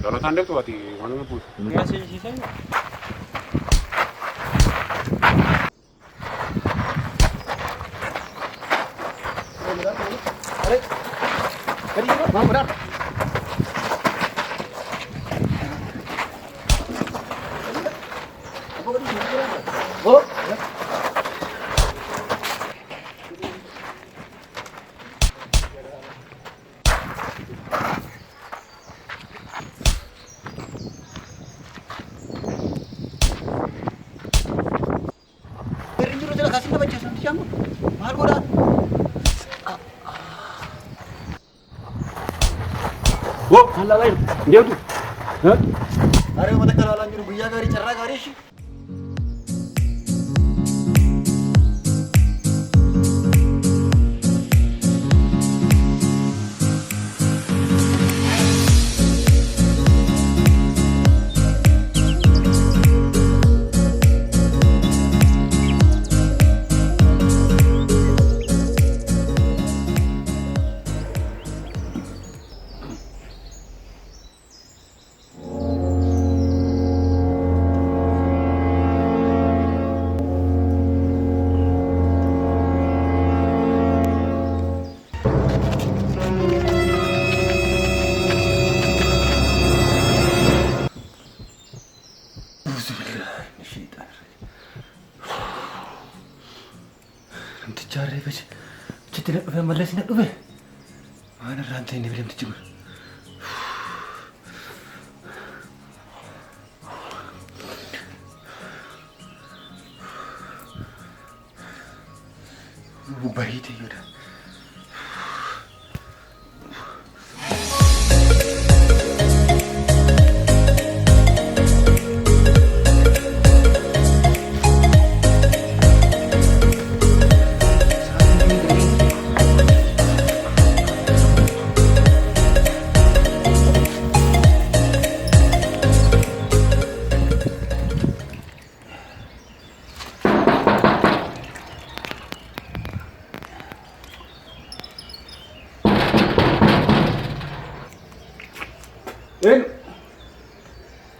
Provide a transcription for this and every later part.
Dalataan deemtu ati waan nama buusu. Nggak sih. Wo, Allah lain. Dia tu. Hah? Are mata kalau lanjut buaya gari cerah gari sih. Cari bos, kita nak malas nak tu be. Mana rantai ni belum terjumpa. Bayi tu dah.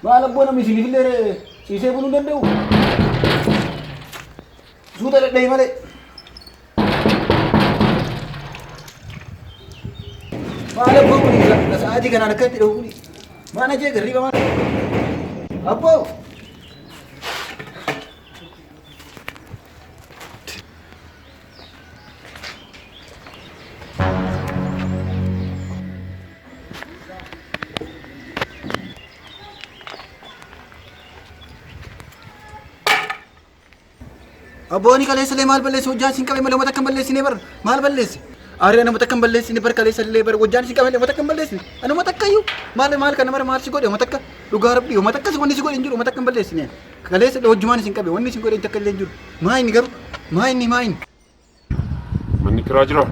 Malam pun kami sini filter, sisa pun udah tahu. Sudah ada yang mana? Malam pun ni, sahaja kan anak kita tahu ni. Mana je geri mana? Apa? Abbooni kaleessallee maal balleessi hojjaan siin qabee malee uummata akka balleessine bar maal balleessi? Aaree namoota akka balleessine bar kaleessallee bar hojjaan siin qabee uummata akka balleessine. Ani uummata akka iyyuu maal kana mara maal si godhe uummata akka dhugaa rabbii uummata akka wanni si godhe hin jiru uummata akka balleessine. Kaleessallee hojjumaan siin qabee wanni siin godhe takka illee hin jiru. Maa inni garuu maa inni. Manni kiraa jira.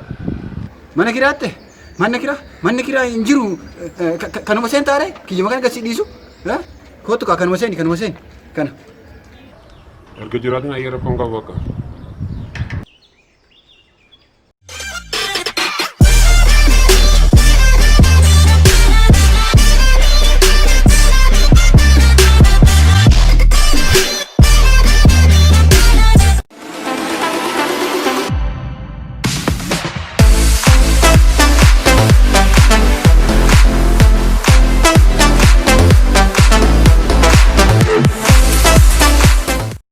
Mana kiraatte manni kiraa hin jiru kanuma seen taare kiyyuma kana gasi dhiisu. Kootu kanuma seeni kana. Erga jiraatin ayyee rakkoon qabu akka.